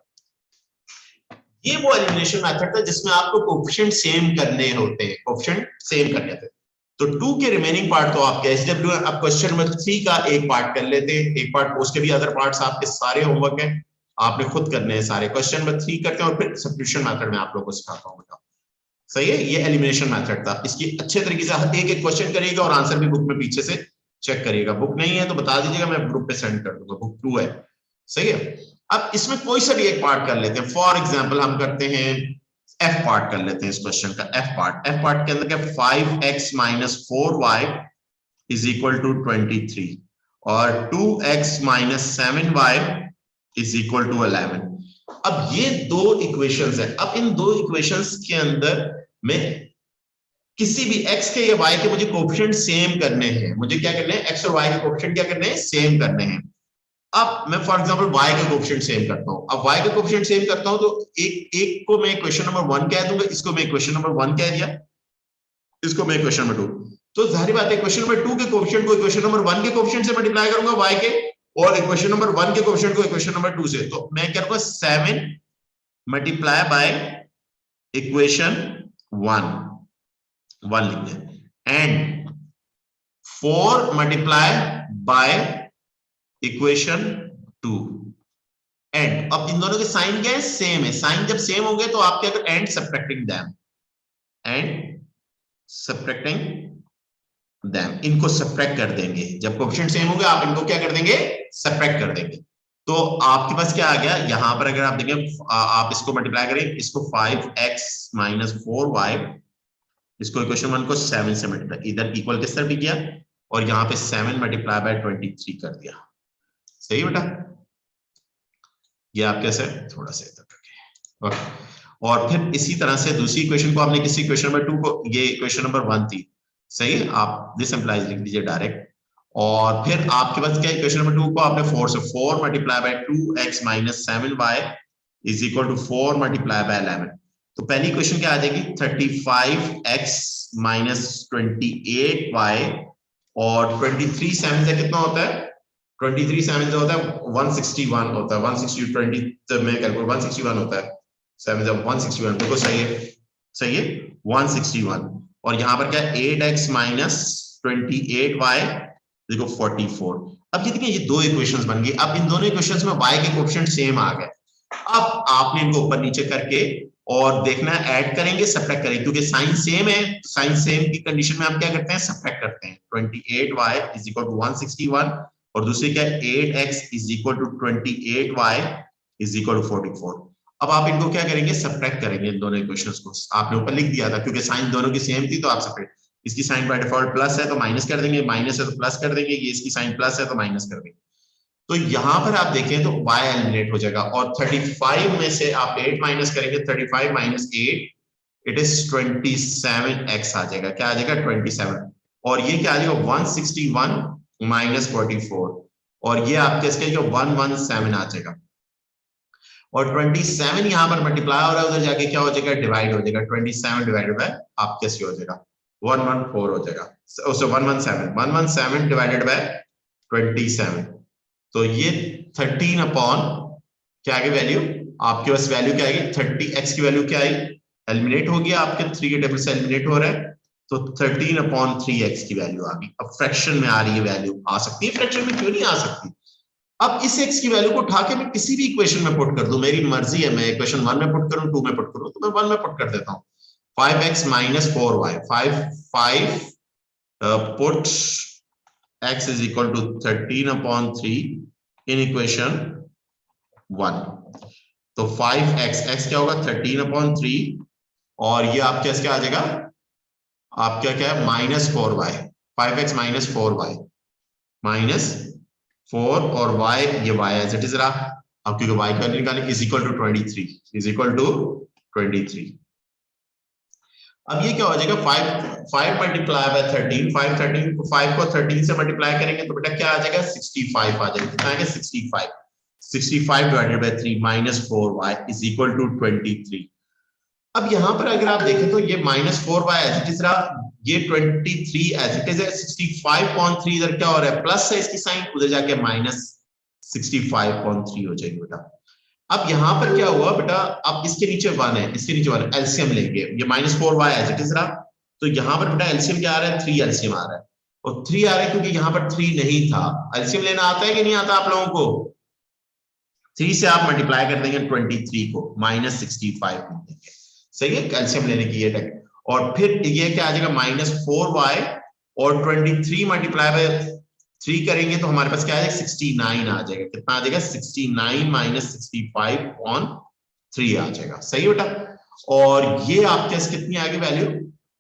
ये वो एलिमिनेशन मेथड था जिसमें आपको कोएफिशिएंट सेम करने होते हैं, कोएफिशिएंट सेम करने थे। तो 2 के रिमेनिंग पार्ट तो आपके एसडब्ल्यू, अब क्वेश्चन नंबर 3 का एक पार्ट कर लेते हैं, एक पार्ट, उसके भी अदर पार्ट्स आपके सारे होमवर्क हैं, आपने खुद करने हैं सारे। क्वेश्चन नंबर 3 करते हैं और फिर सब्स्टिट्यूशन मेथड में आप लोगों को सिखाता हूं बेटा, सही है। ये एलिमिनेशन मेथड था, इसकी अच्छे तरीके से एक एक क्वेश्चन करिएगा और आंसर भी बुक में पीछे से चेक करिएगा। बुक नहीं है तो बता दीजिएगा, मैं ग्रुप पे सेंड कर दूंगा, बुक 2 है, सही है। अब इसमें कोई सा भी एक पार्ट कर लेते हैं, फॉर एग्जाम्पल हम करते हैं एफ पार्ट कर लेते हैं इस क्वेश्चन का, एफ पार्ट के अंदर क्या, 5x - 4y is equal to 23, और 2x - 7y is equal to 11। अब ये दो इक्वेशंस है, अब इन दो इक्वेशंस के अंदर में किसी भी x के या y के मुझे कोएफिशिएंट सेम करने हैं, मुझे क्या करने हैं, x और y के कोएफिशिएंट क्या करने हैं, सेम करने हैं। अब मैं फॉर एग्जांपल y का कोएफिशिएंट सेम करता हूं, अब y का कोएफिशिएंट सेम करता हूं तो एक को मैं इक्वेशन नंबर 1 कह दूंगा, इसको मैं इक्वेशन नंबर 1 कह दिया, इसको मैं इक्वेशन नंबर 2, तो जाहिर बात है इक्वेशन नंबर 2 के कोएफिशिएंट को इक्वेशन नंबर 1 के कोएफिशिएंट से मल्टीप्लाई करूंगा y के, और इक्वेशन नंबर 1 के कोएफिशिएंट को इक्वेशन नंबर 2 से, तो मैं क्या करूंगा, 7 मल्टीप्लाई बाय इक्वेशन 1 लिख दें, and 4 multiply by equation 2, and. अब इन दोनों के साइन क्या है, सेम है, साइन जब सेम होंगे तो आप क्या करें, एंड सब्ट्रैक्टिंग देम, इनको सब्ट्रैक्ट कर देंगे, जब कोएफिशिएंट सेम होंगे आप इनको क्या कर देंगे, सब्ट्रैक्ट कर देंगे। तो आपके पास क्या आ गया, यहां पर अगर आप देखें, आप इसको मल्टीप्लाई करें, इसको 5x - 4y, इसको इक्वेशन 1 को 7 से मल्टीप्लाई, इधर इक्वल किस तरह भी किया, और यहाँ पे 7 मल्टीप्लाई बाय 23 कर दिया, सही बेटा। ये आप कैसे थोड़ा सा इधर करके, ओके। और फिर इसी तरह से दूसरी इक्वेशन को आपने किसी इक्वेशन नंबर 2 को, ये इक्वेशन नंबर 1 थी, सही है, आप दिस इंप्लाइज लिख दीजिए डायरेक्ट। और फिर आपके पास क्या, इक्वेशन नंबर 2 को आपने 4 से, 4 multiply by 2x - 7y is equal to 4 multiply by 11। तो पहली इक्वेशन क्या आ जाएगी, 35x - 28y, और 23 7 से कितना होता है, 23 7 से होता है 161 होता है, 160 20 तो मैं कैलकुलेट 161 होता है, 7 से 161, बिल्कुल सही है, सही है 161। और यहाँ पर क्या है, 8x - 28y देखो 44। अब ये देखिए, ये दो इक्वेशंस बन गई। अब इन दोनों इक्वेशंस में y के कोएफिशिएंट सेम आ गए, अब आपने इनको ऊपर नीचे करके और देखना, ऐड करेंगे सब्ट्रैक्ट करेंगे, क्योंकि साइन सेम है, साइन सेम की कंडीशन में हम क्या करते हैं, सब्ट्रैक्ट करते हैं। 28y इज इक्वल टू 161, और दूसरी क्या है, 8x is equal to 28y is equal to 44। अब आप इनको क्या करेंगे, सब्ट्रैक्ट करेंगे इन दोनों इक्वेशंस को। आपने ऊपर लिख दिया था क्योंकि साइन दोनों की सेम थी, तो आप सब्ट्रैक्ट, इसकी साइन बाय डिफॉल्ट प्लस है तो माइनस कर देंगे, माइनस है तो प्लस कर देंगे, ये इसकी साइन प्लस है तो माइनस कर देंगे। तो यहां पर आप देखें तो y एलिमिनेट हो जाएगा, और 35 में से आप 8 माइनस करेंगे, 35 माइनस 8 इट इज 27x आ जाएगा। क्या आ जाएगा, 27। और ये क्या आ जाएगा, 161 माइनस 44, और ये आपके इसके जो 117 आ जाएगा। और 27 यहां पर मल्टीप्लाई हो रहा है, उधर जाके क्या हो जाएगा, डिवाइड हो जाएगा। 27 डिवाइडेड बाय आप कैसे हो जाएगा, 114 हो जाएगा। सो 117 डिवाइडेड बाय 27, तो ये 13 अपॉन क्या आगे वैल्यू, आपके पास वैल्यू क्या आएगी, 30x की वैल्यू क्या आई, एलिमिनेट हो गया, आपके 3 के टेबल से एलिमिनेट हो रहा है, तो 13 अपॉन 3x की वैल्यू आ गई। अब फ्रैक्शन में आ रही है वैल्यू, आ सकती है फ्रैक्शन में, क्यों नहीं आ सकती। अब इस x की वैल्यू को उठा के मैं किसी भी इक्वेशन में पुट कर दूं, मेरी मर्जी है, मैं इक्वेशन 1 में पुट करूं, 2 में पुट करूं, तो मैं 1 में पुट कर देता हूं। 5x minus 4y, 5 put x is equal to 13 upon 3 in equation 1, तो 5x, x क्या होगा, 13 upon 3, और ये आपके क्या आ जाएगा, आपका क्या है, minus 4y, 5x minus 4y, minus 4, और y, ये y एज इट इज रहा। अब क्योंकि y का निकालें, is equal to 23, is equal to 23। अब ये क्या हो जाएगा, 5 मल्टीप्लाई बाय 13, 5 को 13 से मल्टीप्लाई करेंगे तो बेटा क्या आ जाएगा, 65 आ जाएगा। कितना आएगा, 65 divided by 3 minus 4y is equal to 23। अब यहां पर अगर आप देखें तो ये minus 4y as it is रहा, ये 23 एज इट इज है, 65.3 इधर क्या हो रहा है, प्लस है इसकी साइन, उधर जाके माइनस 65.3 हो जाएगी बेटा। अब यहां पर क्या हुआ बेटा, अब इसके नीचे 1 है, इसके नीचे 1, एलसीएम लेंगे, ये minus 4y as it is रहा, तो यहां पर बेटा एलसीएम क्या आ रहा है, 3 एलसीएम आ रहा है, और 3 आ रहा है क्योंकि यहां पर 3 नहीं था। एलसीएम लेना आता है कि नहीं आता आप लोगों को, 3 से आप मल्टीप्लाई कर देंगे 23 को, माइनस 65 कर देंगे, सही है, कैल्शियम लेने की ये टेक। और फिर ये क्या आ जाएगा, माइनस 4y, और 23 मल्टीप्लाई बाय 3 करेंगे तो हमारे पास क्या आ जाएगा, 69 आ जाएगा। कितना आ जाएगा, 69 माइनस 65.3 आ जाएगा, सही बेटा। और ये आपके कितनी आ गई वैल्यू,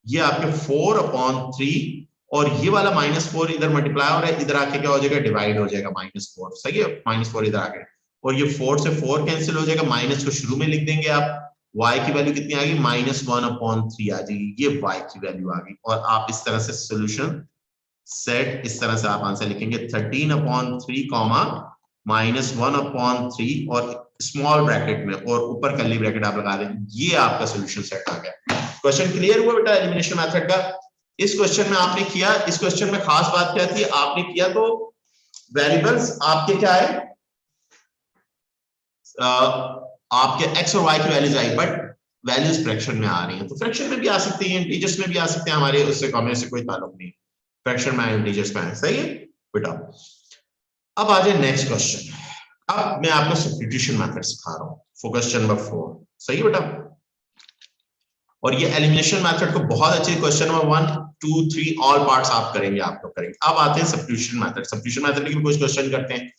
ये आपके 4/3, और ये वाला -4 इधर मल्टीप्लाई हो रहा है, इधर आके क्या हो जाएगा, डिवाइड हो जाएगा, -4, सही है, -4 इधर आके, और ये 4 से 4 कैंसिल हो जाएगा, माइनस को शुरू में लिख देंगे आप, y की वैल्यू कितनी आ गई, -1/3 आ जाएगी, ये y की वैल्यू आ गई। और आप इस तरह से सॉल्यूशन सेट, इस तरह से आप आंसर लिखेंगे, 13/3 -1/3, और स्मॉल ब्रैकेट में, और ऊपर कर्ली ब्रैकेट आप लगा दें, ये आपका सॉल्यूशन सेट आ गया। क्वेश्चन क्लियर हुआ बेटा एलिमिनेशन मेथड का। इस क्वेश्चन में आपने किया, इस क्वेश्चन में खास बात क्या थी, आपने किया तो वेरिएबल्स आपके क्या है, आपके x और y की values I, but values fraction में आ रही हैं, तो फ्रैक्शन में भी आ सकती हैं, इंटीजर्स में भी आ सकते हैं, हमारे उससे कॉमन से कोई ताल्लुक नहीं, फ्रैक्शन में इंटीजर्स में है, सही है बेटा। अब आ जाए नेक्स्ट क्वेश्चन। अब मैं आपको सब्स्टिट्यूशन मेथड सिखा रहा हूं फॉर क्वेश्चन नंबर 4, सही है बेटा। और ये एलिमिनेशन मेथड को बहुत अच्छे, क्वेश्चन नंबर 1 2 3 ऑल पार्ट्स आप करेंगे, आप लोग करेंगे। अब आते हैं सब्स्टिट्यूशन मेथड। सब्स्टिट्यूशन मेथड के कुछ क्वेश्चन करते हैं।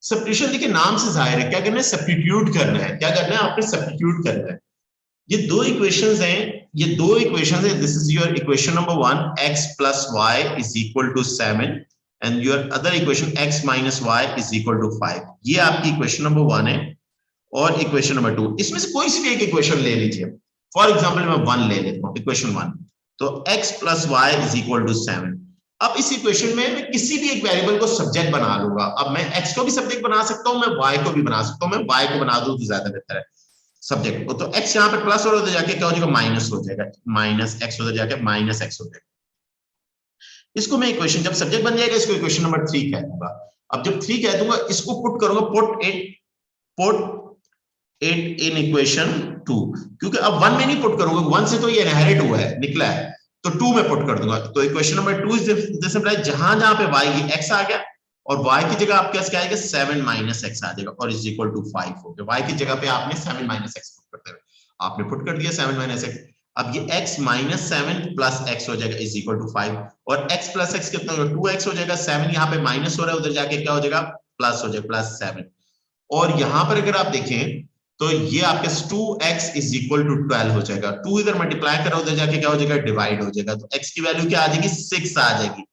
सब्स्टिट्यूशन देखिए नाम से जाहिर है, क्या करना है, सब्स्टिट्यूट करना है। क्या करना है, आपने सब्स्टिट्यूट करना है। ये दो इक्वेशंस हैं, ये दो इक्वेशंस है। This is your equation number 1, x plus y is equal to 7, and your other equation x minus y is equal to 5। ये आपकी इक्वेशन नंबर 1 है, और इक्वेशन नंबर 2, इसमें से कोई सी भी एक इक्वेशन ले लीजिए। फॉर एग्जाम्पल मैं 1 ले लेता हूं, इक्वेशन 1, तो x plus y is equal to 7। अब इस इक्वेशन में मैं किसी भी एक वेरिएबल को सब्जेक्ट बना लूंगा। अब मैं x को भी सब्जेक्ट बना सकता हूं, मैं y को भी बना सकता हूं, मैं y को बना दूं तो ज्यादा बेहतर है सब्जेक्ट को। तो x यहाँ पे प्लस और उधर जाके क्या हो जाएगा, माइनस हो जाएगा, माइनस x उधर जाके माइनस x हो जाएगा। इसको मैं इक्वेशन, जब सब्जेक्ट बन जाएगा इसको इक्वेशन नंबर 3 कह दूंगा। अब जब 3 कह दूंगा, इसको पुट करूंगा, पुट इट इन इक्वेशन 2, क्योंकि अब 1 में नहीं पुट करूंगा, 1 से तो ये इनहेरिट हुआ है, निकला है, तो 2 में पुट कर दूंगा। तो equation number 2 is this implies, जहां जहां पे y की x आ गया, और y की जगह आपके पास क्या आएगा, 7 माइनस x आ जाएगा, और इज इक्वल टू 5 हो गया। y की जगह पे आपने 7 माइनस x पुट करते हैं, आपने पुट कर दिया 7 माइनस x। अब ये x माइनस 7 प्लस x हो जाएगा, इज इक्वल टू 5, और x प्लस x कितना होगा, 2x हो जाएगा। 7 यहाँ पे माइनस हो रहा है, उधर जाके क्या हो जाएगा, प्लस हो जाएगा, प्लस 7। और यहां पर अगर आप देखें तो ये आपके 2x इज इक्वल टू 12 हो जाएगा। 2 इधर मल्टीप्लाई करो, उधर जाके क्या हो जाएगा, डिवाइड हो जाएगा। तो x की वैल्यू क्या आ जाएगी, 6 आ जाएगी।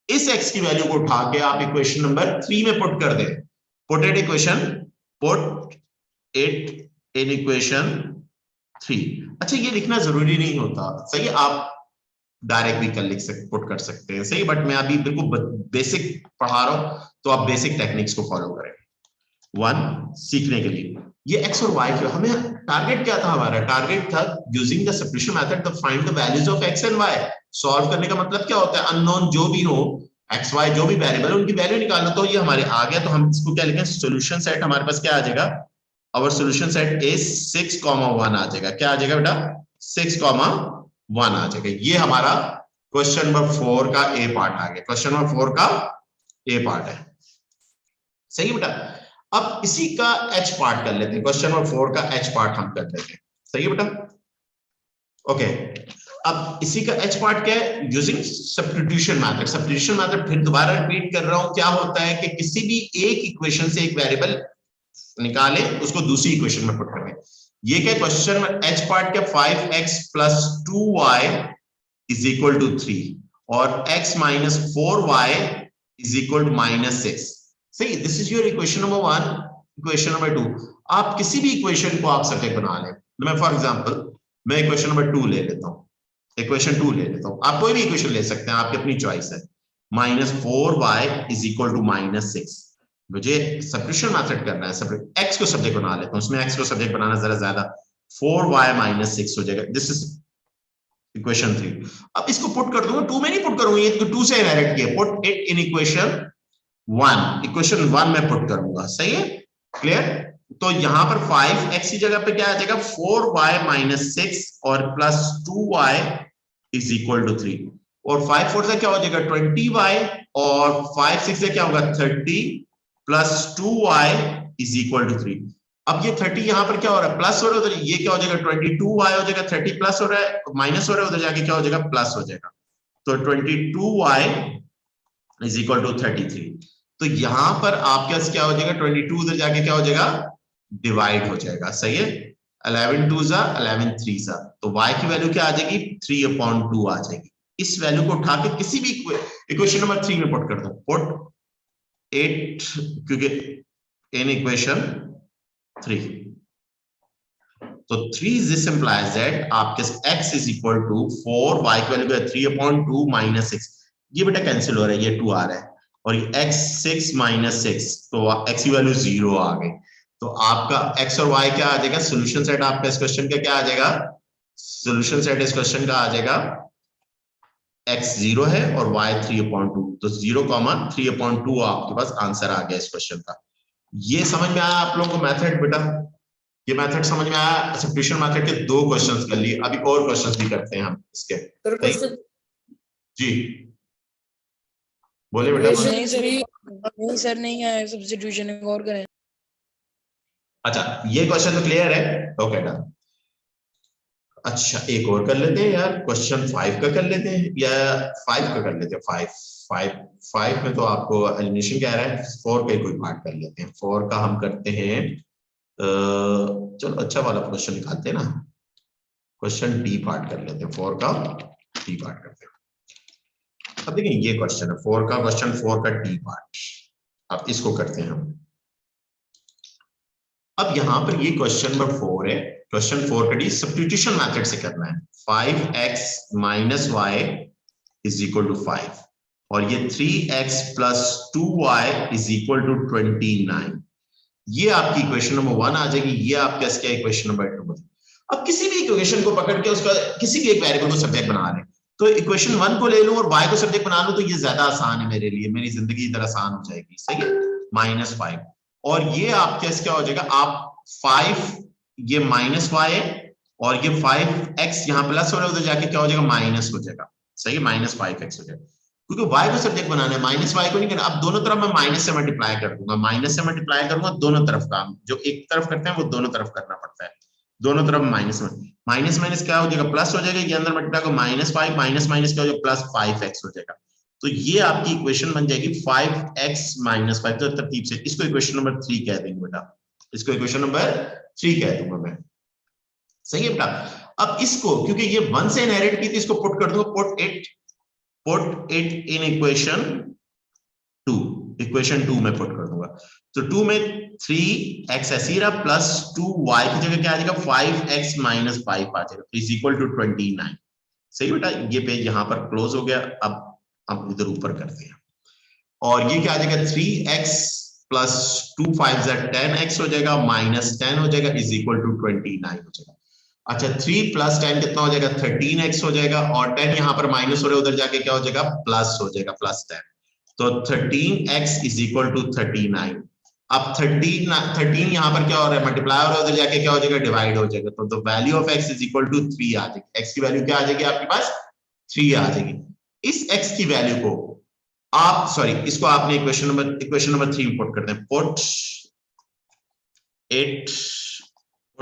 इस x की वैल्यू को उठा के आप इक्वेशन नंबर 3 में पुट कर दें। Put it in equation 3। अच्छा, ये लिखना जरूरी नहीं होता, सही है, आप डायरेक्ट भी पुट कर सकते हैं, सही। बट मैं अभी बिल्कुल बेसिक पढ़ा रहा हूं, तो आप बेसिक टेक्निक्स को फॉलो करें। 1 सीखने के लिए ये x और y के हमें टारगेट क्या था, हमारा टारगेट था using the substitution method to find the values of x and y। Solve करने का मतलब क्या होता है, अननोन जो भी हो, x y जो भी वेरिएबल है उनकी वैल्यू निकालना। तो ये हमारे आ गया, तो हम इसको क्या लिखें, सॉल्यूशन सेट हमारे पास क्या आ जाएगा, आवर सॉल्यूशन सेट इज 6,1 आ जाएगा। क्या आ जाएगा बेटा, 6,1 आ जाएगा। ये हमारा क्वेश्चन नंबर 4 का ए पार्ट आ गया। क्वेश्चन नंबर 4 का ए पार्ट है, सही बेटा। अब इसी का एच पार्ट कर लेते हैं, क्वेश्चन नंबर 4 का एच पार्ट हम कर लेते हैं, सही है बेटा। ओके, अब इसी का एच पार्ट क्या है, using substitution method. Substitution method फिर दोबारा रिपीट कर रहा हूं, क्या होता है कि किसी भी एक इक्वेशन से एक वेरिएबल निकाले, उसको दूसरी इक्वेशन में पुट करें। ये क्या क्वेश्चन में एच पार्ट क्या, 5x + 2y is equal to 3 और x - 4y is equal to -6। सही, this is your equation number 1। Equation number 2, आप किसी भी इक्वेशन को आप सब्जेक्ट बना लें। मैं फॉर एग्जांपल मैं इक्वेशन नंबर 2 ले लेता हूं, इक्वेशन 2 ले लेता हूं। आप कोई भी इक्वेशन ले सकते हैं, आपकी अपनी चॉइस है। -4y is equal to -6। मुझे सब्स्टिट्यूशन मेथड करना है, x को सब्जेक्ट बना लेता हूं, उसमें x को सब्जेक्ट बनाना जरा ज्यादा, 4y - 6 हो जाएगा। This is equation 3। अब इसको पुट कर दूंगा, 2 में नहीं पुट करूंगा, ये तो 2 से इनहेरिट किया। Put it in equation 1, equation 1 में पुट करूंगा, सही है, क्लियर। तो यहां पर 5x की जगह पे क्या आ जाएगा, 4y - 6 और plus 2y is equal to 3। और 5 4 से क्या हो जाएगा, 20y और 5 6 से क्या होगा, 30 plus 2y is equal to 3। अब ये 30 यहां पर क्या हो रहा है, प्लस हो रहा है, उधर ये क्या हो जाएगा, 22y हो जाएगा। 30 प्लस हो रहा है, माइनस हो रहा है, उधर जाके क्या हो जाएगा, प्लस हो जाएगा। तो 22y इज इक्वल टू 33। तो यहां पर आपके पास क्या हो जाएगा, 22 उधर जाके क्या हो जाएगा, डिवाइड हो जाएगा, सही है। 11 2 जा 11 3 जा, तो y की वैल्यू क्या आ जाएगी, 3/2 आ जाएगी। इस वैल्यू को उठा के किसी भी इक्वेशन नंबर 3 में पुट कर दो। पुट 8, क्योंकि इन इक्वेशन 3, तो 3 दिस इंप्लाइज दैट आपके x is equal to 4, y की वैल्यू 3/2 - 6। ये बेटा कैंसिल हो रहा है, ये 2 आ रहा है, और ये x 6 - 6, तो x की वैल्यू 0 आ गई। तो आपका x और y क्या आ जाएगा, सॉल्यूशन सेट आपका इस क्वेश्चन का क्या आ जाएगा, सॉल्यूशन सेट इस क्वेश्चन का आ जाएगा, x 0 है और y 3/2, तो 0,3/2 आपके पास आंसर आ गया इस क्वेश्चन का। ये समझ में आया आप लोगों को मेथड बेटा, ये मेथड समझ में आया। सब्स्टिट्यूशन मेथड के 2 क्वेश्चंस कर लिए, अभी और क्वेश्चंस भी करते हैं हम इसके। जी बोले बेटा। नहीं सर नहीं आया सब्स्टिट्यूशन, और करें। अच्छा, ये क्वेश्चन तो क्लियर है, ओके डन। अच्छा, एक और कर लेते हैं यार, क्वेश्चन 5 का कर लेते हैं, या 5 का कर लेते हैं। 5 में तो आपको एलिमिनेशन कह रहा है, 4 का कोई पार्ट कर लेते हैं। 4 का हम करते हैं, चलो अच्छा वाला क्वेश्चन निकालते हैं ना, क्वेश्चन डी पार्ट कर लेते हैं। 4 का डी पार्ट करते हैं। अब देखिए ये क्वेश्चन है 4 का, क्वेश्चन 4 का डी पार्ट। अब इसको करते हैं हम। अब यहां पर ये क्वेश्चन नंबर 4 है, क्वेश्चन 4 का डी सब्स्टिट्यूशन मेथड से करना है। 5x - y is equal to 5 और ये 3x + 2y is equal to 29। ये आपकी इक्वेशन नंबर 1 आ जाएगी। ये आपका इसका इक्वेशन नंबर 2 है। अब किसी भी इक्वेशन को पकड़ के उसका किसी भी एक वेरिएबल को सब्जेक्ट बना लें, तो इक्वेशन 1 को ले लूं और y को सब्जेक्ट बना लूं, तो ये ज्यादा आसान है मेरे लिए, मेरी जिंदगी इधर आसान हो जाएगी, सही है। -5 और ये आपके क्या हो जाएगा, आप 5 ये -y है और ये 5x यहाँ प्लस हो रहा है, उधर जाके क्या हो जाएगा, माइनस हो जाएगा, सही है, -5x हो जाएगा। क्योंकि y को सब्जेक्ट बनाना है, -y को नहीं करना। अब दोनों तरफ मैं माइनस से मल्टीप्लाई कर दूंगा, माइनस से मल्टीप्लाई करूंगा दोनों तरफ का, जो एक तरफ करते हैं वो दोनों तरफ करना पड़ता है, दोनों तरफ माइनस माइनस क्या हो जाएगा, प्लस हो जाएगा। ये अंदर मल्टीप्लाई को -5 माइनस क्या हो जाएगा, +5x हो जाएगा। तो ये आपकी इक्वेशन बन जाएगी 5x - 5। तो तरतीब से इसको इक्वेशन नंबर 3 कह देंगे बेटा, इसको इक्वेशन नंबर 3 कह दूंगा मैं, सही है बेटा। अब इसको क्योंकि ये 1 से इनहेरिट की थी, इसको पुट कर दूंगा, put it in equation 2, equation 2 में पुट कर दूंगा। तो 2 में 3x ऐसी रहा प्लस 2y की जगह क्या आ जाएगा 5x माइनस 5 आ जाएगा, इज इक्वल टू 29। सही बेटा, ये पेज यहां पर क्लोज हो गया। अब इधर ऊपर करते हैं, और ये क्या आ जाएगा 3x प्लस 2 5 10x हो जाएगा, माइनस 10 हो जाएगा, इज इक्वल टू 29 हो जाएगा। अच्छा 3 प्लस 10 कितना हो जाएगा 13x हो जाएगा, और 10 यहां पर माइनस हो रहा है, उधर जाके क्या हो जाएगा प्लस हो जाएगा, प्लस 10। तो 13x इज इक्वल टू 39। अब 13 यहां पर क्या हो रहा है मल्टीप्लाई हो रहा है, उधर जाके क्या हो जाएगा डिवाइड हो जाएगा। तो the value of x is equal to 3 आ जाएगी। x की वैल्यू क्या आ जाएगी आपके पास 3 आ जाएगी। इस x की वैल्यू को आप इसको आपने इक्वेशन नंबर 3 में पुट करते हैं। पुट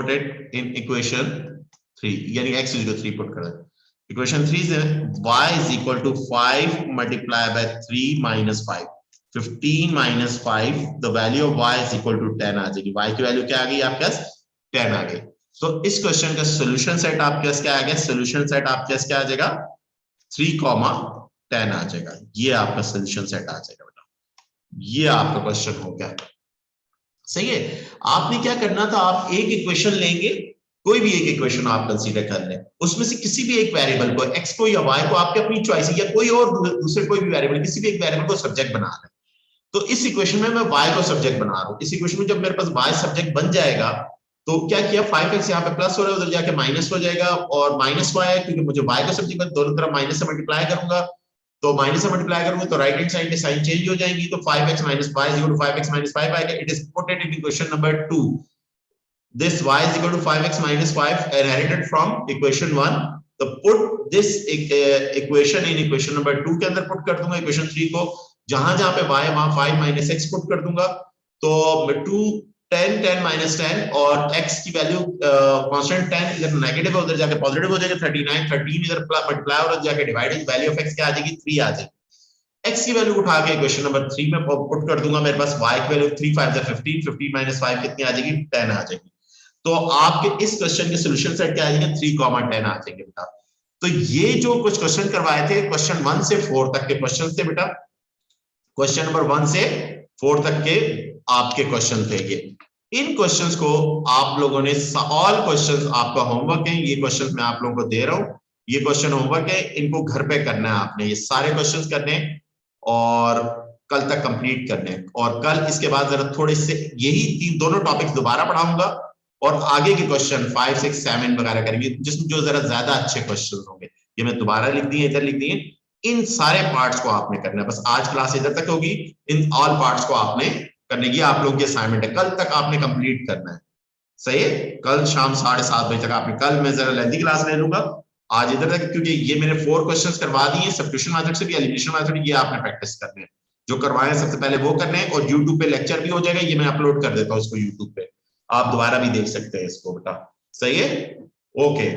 इट इन इक्वेशन 3, यानी x इज 3 पुट कर दें। इक्वेशन 3 से y is equal to 5 multiply by 3 minus 5, 15 minus 5, the value of y is equal to 10 आ जाएगी। y की वैल्यू क्या आ गई आपके पास 10 आ गई। तो इस क्वेश्चन का सॉल्यूशन सेट आपके पास क्या आ गया, सॉल्यूशन सेट आपके पास क्या आ जाएगा 3, 10 आ जाएगा। ये आपका सॉल्यूशन सेट आ जाएगा बेटा, ये आपका क्वेश्चन हो गया। सही है, आपने क्या करना था, आप एक इक्वेशन लेंगे, कोई भी एक इक्वेशन आप कंसीडर कर लें, उसमें से किसी भी एक वेरिएबल को x को या y को आपके अपनी चॉइस या कोई और दूसरे कोई भी वेरिएबल, किसी भी एक वेरिएबल को सब्जेक्ट बना लें। तो इस इक्वेशन में मैं y को सब्जेक्ट बना रहा हूं। इस इक्वेशन में जब मेरे पास y सब्जेक्ट बन जाएगा तो क्या किया 5x यहाँ पे प्लस हो रहा है, उधर जाके माइनस हो जाएगा, और माइनस y है क्योंकि मुझे y को सब्जेक्ट में दोनों तरफ माइनस से मल्टीप्लाई करूंगा, तो माइनस से मल्टीप्लाई करूंगा तो राइट हैंड साइड में साइन चेंज हो जाएगी, तो 5x minus 5 is equal to 5x minus 5 आएगा। It is put it in equation number 2, this y is equal to 5x minus 5 inherited from equation 1, तो put this equation in equation number 2 के अंदर put कर दूंगा equation 3 को, जहां जहां पे y वहां 5 minus x पुट कर दूंगा, तो 2 10 10 minus 10 और x की वैल्यू कांस्टेंट 10 इधर नेगेटिव है, उधर जाके पॉजिटिव हो जाएगा 39, 13 इधर मल्टीप्लाई और जाके डिवाइड, वैल्यू ऑफ x क्या आ जाएगी 3 आ जाएगी। x की वैल्यू उठा के इक्वेशन नंबर 3 में पुट कर दूंगा, मेरे पास y की वैल्यू 3 5 15, 15 minus 5 कितनी आ जाएगी 10 आ जाएगी। तो आपके इस क्वेश्चन के सॉल्यूशन सेट क्या आ जाएंगे 3, 10 आ जाएंगे बेटा। तो ये जो कुछ क्वेश्चन करवाए थे क्वेश्चन 1 से 4 तक के क्वेश्चन थे बेटा, क्वेश्चन नंबर 1 से 4 तक के आपके क्वेश्चन थे ये। इन क्वेश्चंस को आप लोगों ने ऑल क्वेश्चंस आपका होमवर्क है, ये क्वेश्चंस मैं आप लोगों को दे रहा हूं, ये क्वेश्चन होमवर्क है, इनको घर पे करना है आपने, ये सारे क्वेश्चंस करने और कल तक कंप्लीट करने, और कल इसके बाद जरा थोड़े से यही दोनों टॉपिक्स दोबारा पढ़ाऊंगा और आगे के क्वेश्चन 5 6 7 वगैरह करेंगे, जिसमें जो जरा ज्यादा अच्छे क्वेश्चन होंगे, ये मैं दोबारा लिख दिए इधर लिख दिए। इन सारे पार्ट्स को आपने करना है, बस आज क्लास इधर तक होगी, इन ऑल पार्ट्स को आपने करने की आप लोगों की असाइनमेंट है, कल तक आपने कंप्लीट करना है। सही है, कल शाम 7:30 बजे तक आपने, कल मैं जरा लेंथी क्लास ले लूंगा, आज इधर तक, क्योंकि ये मैंने 4 क्वेश्चंस करवा दिए सब्स्टिट्यूशन मेथड से भी, एलिमिनेशन मेथड, ये आपने प्रैक्टिस करने हैं, जो करवाए हैं सबसे पहले वो करने हैं, और यूट्यूब पे लेक्चर भी हो जाएगा, ये मैं अपलोड कर देता हूँ इसको यूट्यूब पे, आप दोबारा भी देख सकते हैं इसको बेटा। सही है, ओके।